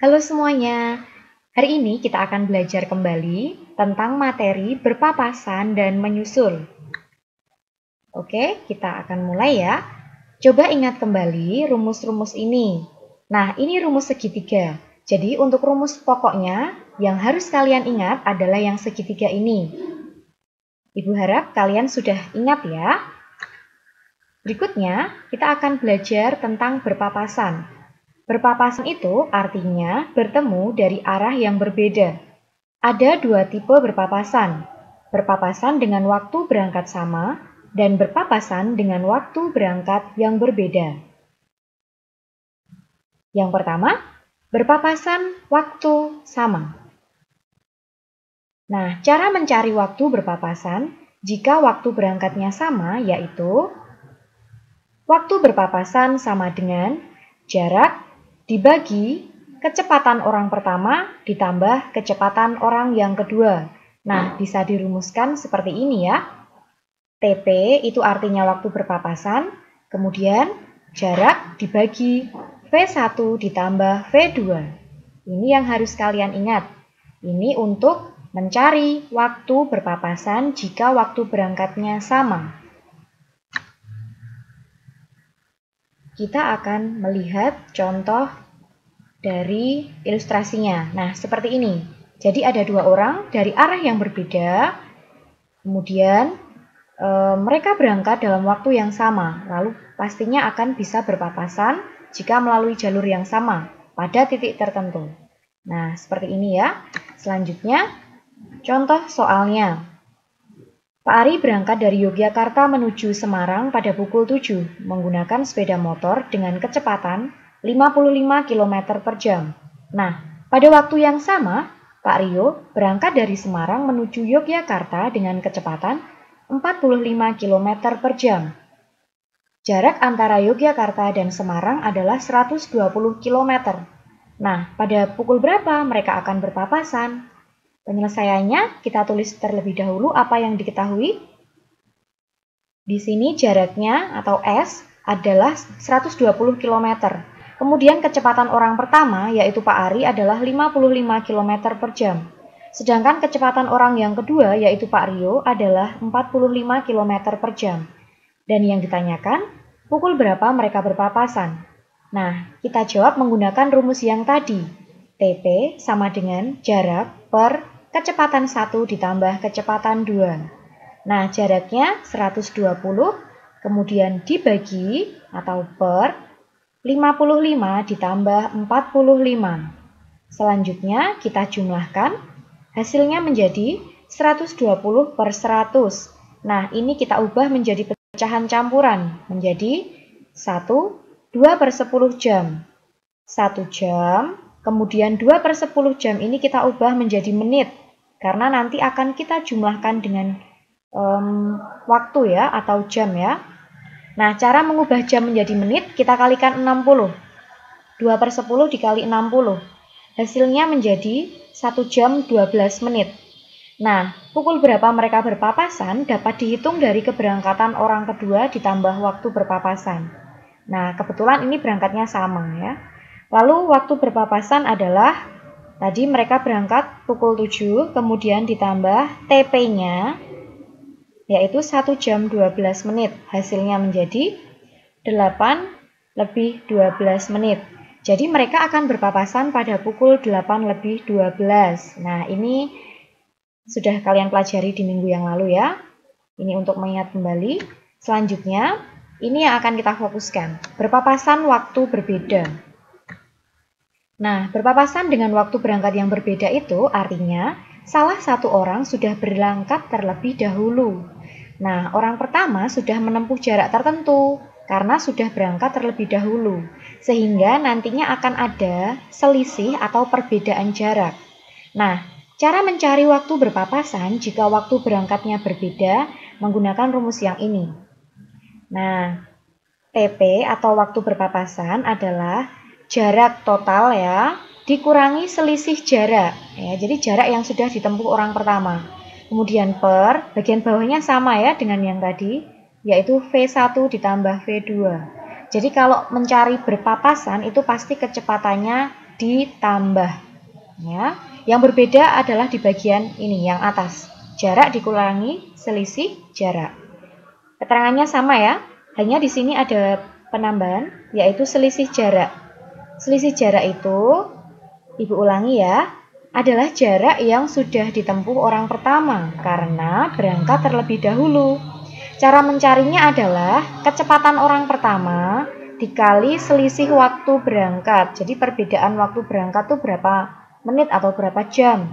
Halo semuanya, hari ini kita akan belajar kembali tentang materi berpapasan dan menyusul. Oke, kita akan mulai ya. Coba ingat kembali rumus-rumus ini. Nah, ini rumus segitiga. Jadi untuk rumus pokoknya yang harus kalian ingat adalah yang segitiga ini. Ibu harap kalian sudah ingat ya. Berikutnya, kita akan belajar tentang berpapasan. Berpapasan itu artinya bertemu dari arah yang berbeda. Ada dua tipe berpapasan. Berpapasan dengan waktu berangkat sama dan berpapasan dengan waktu berangkat yang berbeda. Yang pertama, berpapasan waktu sama. Nah, cara mencari waktu berpapasan jika waktu berangkatnya sama yaitu waktu berpapasan sama dengan jarak dibagi kecepatan orang pertama ditambah kecepatan orang yang kedua. Nah, bisa dirumuskan seperti ini ya. TP itu artinya waktu berpapasan, kemudian jarak dibagi V1 ditambah V2. Ini yang harus kalian ingat. Ini untuk mencari waktu berpapasan jika waktu berangkatnya sama. Kita akan melihat contoh dari ilustrasinya. Nah, seperti ini. Jadi ada dua orang dari arah yang berbeda, kemudian mereka berangkat dalam waktu yang sama, lalu pastinya akan bisa berpapasan jika melalui jalur yang sama pada titik tertentu. Nah, seperti ini ya. Selanjutnya, contoh soalnya. Pak Ari berangkat dari Yogyakarta menuju Semarang pada pukul 7 menggunakan sepeda motor dengan kecepatan 55 km per jam. Nah, pada waktu yang sama, Pak Rio berangkat dari Semarang menuju Yogyakarta dengan kecepatan 45 km per jam. Jarak antara Yogyakarta dan Semarang adalah 120 km. Nah, pada pukul berapa mereka akan berpapasan? Penyelesaiannya kita tulis terlebih dahulu apa yang diketahui. Di sini jaraknya atau S adalah 120 km. Kemudian kecepatan orang pertama yaitu Pak Ari adalah 55 km per jam. Sedangkan kecepatan orang yang kedua yaitu Pak Rio adalah 45 km per jam. Dan yang ditanyakan, pukul berapa mereka berpapasan? Nah, kita jawab menggunakan rumus yang tadi. TP sama dengan jarak per kecepatan 1 ditambah kecepatan 2. Nah, jaraknya 120, kemudian dibagi atau per 55 ditambah 45. Selanjutnya kita jumlahkan, hasilnya menjadi 120 per 100. Nah, ini kita ubah menjadi pecahan campuran, menjadi 2 per 10 jam. 1 jam, kemudian 2 per 10 jam ini kita ubah menjadi menit, karena nanti akan kita jumlahkan dengan waktu ya, atau jam ya. Nah, cara mengubah jam menjadi menit, kita kalikan 60. 2 per 10 dikali 60. Hasilnya menjadi 1 jam 12 menit. Nah, pukul berapa mereka berpapasan dapat dihitung dari keberangkatan orang kedua ditambah waktu berpapasan. Nah, kebetulan ini berangkatnya sama ya. Lalu waktu berpapasan adalah, tadi mereka berangkat pukul 7, kemudian ditambah TP-nya, yaitu 1 jam 12 menit. Hasilnya menjadi 8 lebih 12 menit. Jadi mereka akan berpapasan pada pukul 8 lebih 12. Nah, ini sudah kalian pelajari di minggu yang lalu ya. Ini untuk mengingat kembali. Selanjutnya, ini yang akan kita fokuskan. Berpapasan waktu berbeda. Nah, berpapasan dengan waktu berangkat yang berbeda itu artinya salah satu orang sudah berangkat terlebih dahulu. Nah, orang pertama sudah menempuh jarak tertentu karena sudah berangkat terlebih dahulu, sehingga nantinya akan ada selisih atau perbedaan jarak. Nah, cara mencari waktu berpapasan jika waktu berangkatnya berbeda menggunakan rumus yang ini. Nah, TP atau waktu berpapasan adalah jarak total ya, dikurangi selisih jarak. Ya, jadi jarak yang sudah ditempuh orang pertama. Kemudian per, bagian bawahnya sama ya dengan yang tadi, yaitu V1 ditambah V2. Jadi kalau mencari berpapasan itu pasti kecepatannya ditambah. Ya. Yang berbeda adalah di bagian ini, yang atas. Jarak dikurangi selisih jarak. Keterangannya sama ya, hanya di sini ada penambahan, yaitu selisih jarak. Selisih jarak itu, Ibu ulangi ya, adalah jarak yang sudah ditempuh orang pertama karena berangkat terlebih dahulu. Cara mencarinya adalah kecepatan orang pertama dikali selisih waktu berangkat. Jadi perbedaan waktu berangkat itu berapa menit atau berapa jam.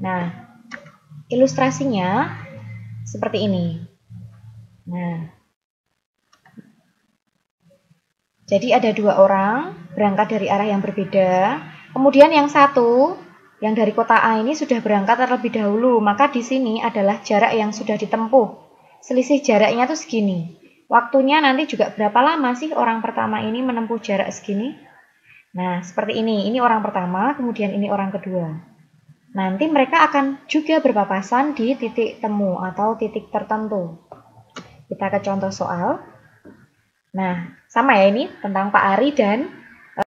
Nah, ilustrasinya seperti ini. Nah, jadi ada dua orang berangkat dari arah yang berbeda. Kemudian yang satu, yang dari kota A ini sudah berangkat terlebih dahulu. Maka di sini adalah jarak yang sudah ditempuh. Selisih jaraknya tuh segini. Waktunya nanti juga berapa lama sih orang pertama ini menempuh jarak segini? Nah, seperti ini. Ini orang pertama, kemudian ini orang kedua. Nanti mereka akan juga berpapasan di titik temu atau titik tertentu. Kita ke contoh soal. Nah, sama ya ini tentang Pak Ari dan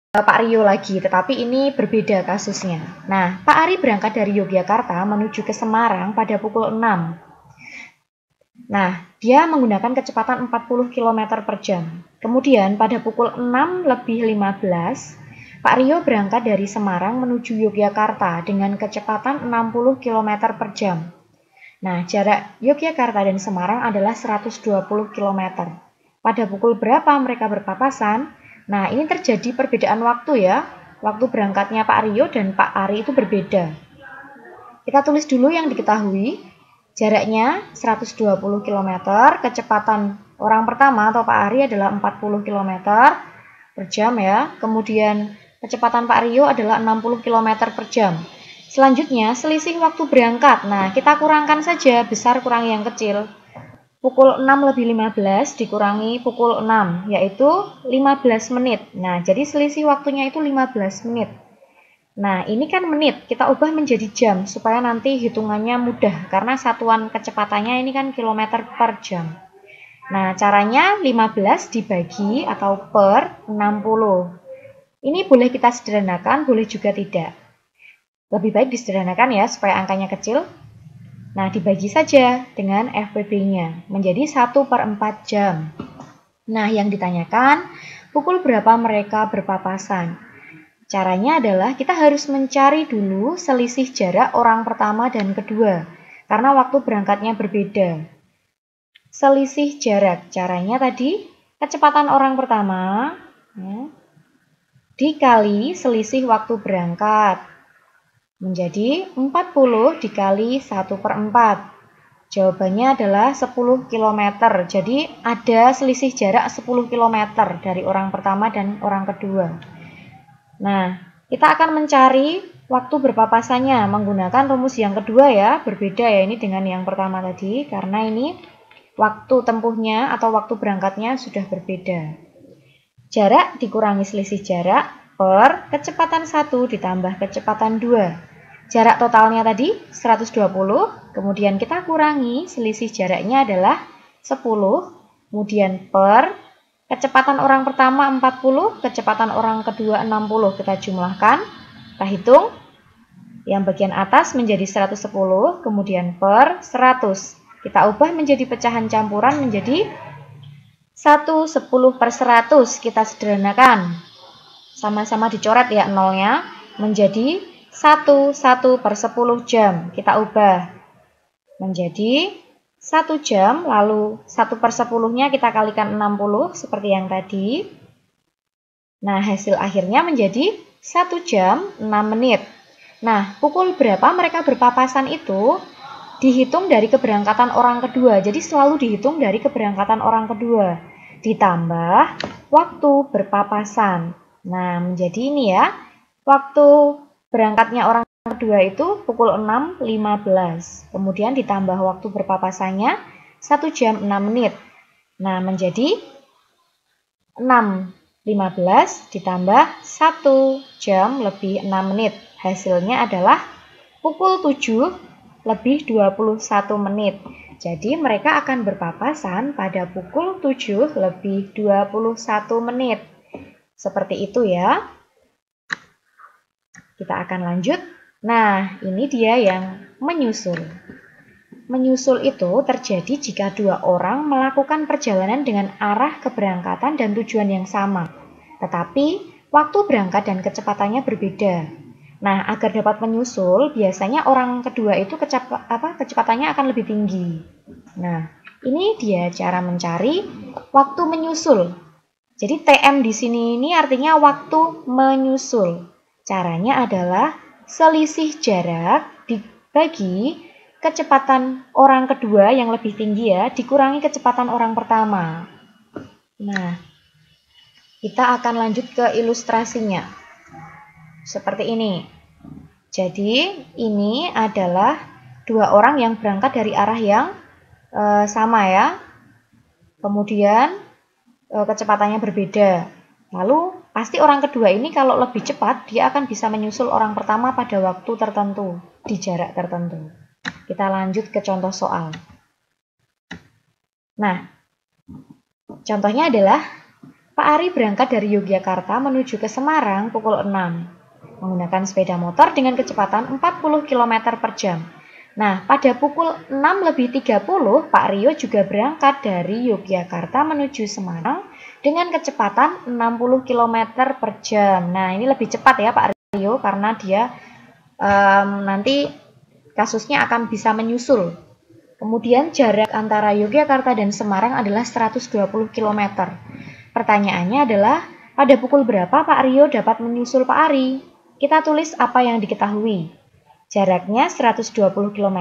Pak Rio lagi, tetapi ini berbeda kasusnya. Nah, Pak Ari berangkat dari Yogyakarta menuju ke Semarang pada pukul 6. Nah, dia menggunakan kecepatan 40 km per jam. Kemudian pada pukul 6:15, Pak Rio berangkat dari Semarang menuju Yogyakarta dengan kecepatan 60 km per jam. Nah, jarak Yogyakarta dan Semarang adalah 120 km. Pada pukul berapa mereka berpapasan? Nah, ini terjadi perbedaan waktu ya. Waktu berangkatnya Pak Rio dan Pak Ari itu berbeda. Kita tulis dulu yang diketahui. Jaraknya 120 km, kecepatan orang pertama atau Pak Ari adalah 40 km per jam ya. Kemudian kecepatan Pak Rio adalah 60 km per jam. Selanjutnya, selisih waktu berangkat. Nah, kita kurangkan saja, besar kurangi yang kecil. Pukul 6:15 dikurangi pukul 6, yaitu 15 menit. Nah, jadi selisih waktunya itu 15 menit. Nah, ini kan menit, kita ubah menjadi jam, supaya nanti hitungannya mudah, karena satuan kecepatannya ini kan kilometer per jam. Nah, caranya 15 dibagi atau per 60. Ini boleh kita sederhanakan, boleh juga tidak. Lebih baik disederhanakan ya, supaya angkanya kecil. Nah, dibagi saja dengan FPB-nya, menjadi 1/4 jam. Nah, yang ditanyakan, pukul berapa mereka berpapasan? Caranya adalah kita harus mencari dulu selisih jarak orang pertama dan kedua, karena waktu berangkatnya berbeda. Selisih jarak, caranya tadi, kecepatan orang pertama ya, dikali selisih waktu berangkat. Menjadi 40 dikali 1/4. Jawabannya adalah 10 km. Jadi ada selisih jarak 10 km dari orang pertama dan orang kedua. Nah, kita akan mencari waktu berpapasannya menggunakan rumus yang kedua ya. Berbeda ya ini dengan yang pertama tadi, karena ini waktu tempuhnya atau waktu berangkatnya sudah berbeda. Jarak dikurangi selisih jarak per kecepatan 1 ditambah kecepatan 2. Jarak totalnya tadi 120, kemudian kita kurangi selisih jaraknya adalah 10, kemudian per kecepatan orang pertama 40, kecepatan orang kedua 60. Kita jumlahkan, kita hitung. Yang bagian atas menjadi 110, kemudian per 100. Kita ubah menjadi pecahan campuran menjadi 1/10/100. Kita sederhanakan. Sama-sama dicoret ya nolnya, menjadi 1/10 jam. Kita ubah menjadi 1 jam, lalu 1/10-nya kita kalikan 60 seperti yang tadi. Nah, hasil akhirnya menjadi 1 jam 6 menit. Nah, pukul berapa mereka berpapasan itu dihitung dari keberangkatan orang kedua. Jadi selalu dihitung dari keberangkatan orang kedua. Ditambah waktu berpapasan. Nah, menjadi ini ya. Waktu berangkatnya orang kedua itu pukul 6:15. Kemudian ditambah waktu berpapasannya 1 jam 6 menit. Nah, menjadi 6:15 ditambah 1 jam lebih 6 menit. Hasilnya adalah pukul 7:21 menit. Jadi mereka akan berpapasan pada pukul 7:21 menit. Seperti itu ya. Kita akan lanjut. Nah, ini dia yang menyusul. Menyusul itu terjadi jika dua orang melakukan perjalanan dengan arah keberangkatan dan tujuan yang sama, tetapi waktu berangkat dan kecepatannya berbeda. Nah, agar dapat menyusul, biasanya orang kedua itu kecepatannya akan lebih tinggi. Nah, ini dia cara mencari waktu menyusul. Jadi TM di sini ini artinya waktu menyusul. Caranya adalah selisih jarak dibagi kecepatan orang kedua yang lebih tinggi ya, dikurangi kecepatan orang pertama. Nah, kita akan lanjut ke ilustrasinya. Seperti ini. Jadi, ini adalah dua orang yang berangkat dari arah yang sama ya. Kemudian, kecepatannya berbeda. Lalu, pasti orang kedua ini kalau lebih cepat, dia akan bisa menyusul orang pertama pada waktu tertentu, di jarak tertentu. Kita lanjut ke contoh soal. Nah, contohnya adalah Pak Ari berangkat dari Yogyakarta menuju ke Semarang pukul 6. Menggunakan sepeda motor dengan kecepatan 40 km per jam. Nah, pada pukul 6:30, Pak Rio juga berangkat dari Yogyakarta menuju Semarang dengan kecepatan 60 km per jam. Nah, ini lebih cepat ya Pak Rio karena dia nanti kasusnya akan bisa menyusul. Kemudian jarak antara Yogyakarta dan Semarang adalah 120 km. Pertanyaannya adalah, pada pukul berapa Pak Rio dapat menyusul Pak Ari? Kita tulis apa yang diketahui. Jaraknya 120 km,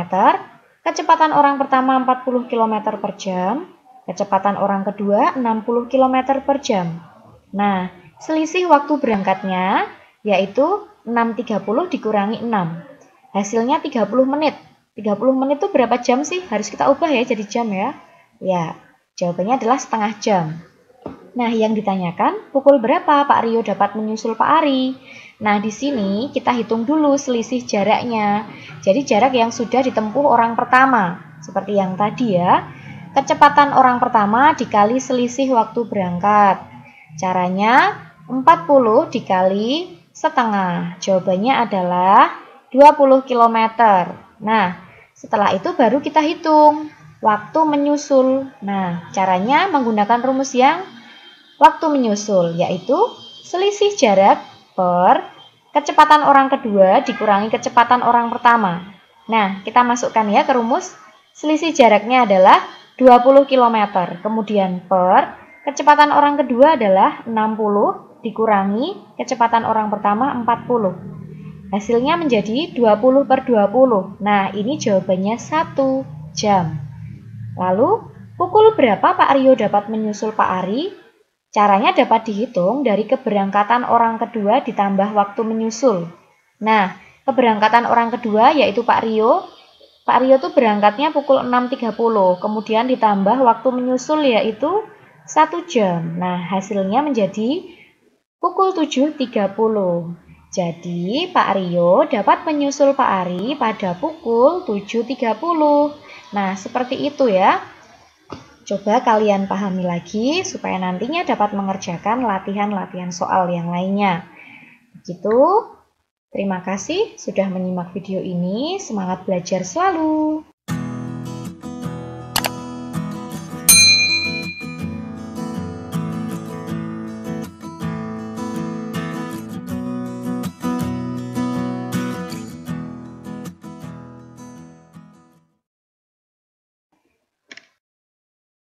kecepatan orang pertama 40 km per jam, kecepatan orang kedua 60 km per jam. Nah, selisih waktu berangkatnya yaitu 6.30 dikurangi 6. Hasilnya 30 menit. 30 menit itu berapa jam sih? Harus kita ubah ya jadi jam ya. Ya, jawabannya adalah setengah jam. Nah, yang ditanyakan, pukul berapa Pak Rio dapat menyusul Pak Ari? Nah, di sini kita hitung dulu selisih jaraknya. Jadi jarak yang sudah ditempuh orang pertama. Seperti yang tadi ya. Kecepatan orang pertama dikali selisih waktu berangkat. Caranya 40 dikali setengah. Jawabannya adalah 20 km. Nah, setelah itu baru kita hitung waktu menyusul. Nah, caranya menggunakan rumus yang waktu menyusul, yaitu selisih jarak per kecepatan orang kedua dikurangi kecepatan orang pertama. Nah, kita masukkan ya ke rumus. Selisih jaraknya adalah 20 km. Kemudian per kecepatan orang kedua adalah 60 dikurangi kecepatan orang pertama 40. Hasilnya menjadi 20 per 20. Nah, ini jawabannya 1 jam. Lalu, pukul berapa Pak Rio dapat menyusul Pak Ari? Caranya dapat dihitung dari keberangkatan orang kedua ditambah waktu menyusul. Nah, keberangkatan orang kedua yaitu Pak Rio. Pak Rio tuh berangkatnya pukul 6.30, kemudian ditambah waktu menyusul yaitu 1 jam. Nah, hasilnya menjadi pukul 7.30. Jadi, Pak Rio dapat menyusul Pak Ari pada pukul 7.30. Nah, seperti itu ya. Coba kalian pahami lagi supaya nantinya dapat mengerjakan latihan-latihan soal yang lainnya. Begitu. Terima kasih sudah menyimak video ini. Semangat belajar selalu!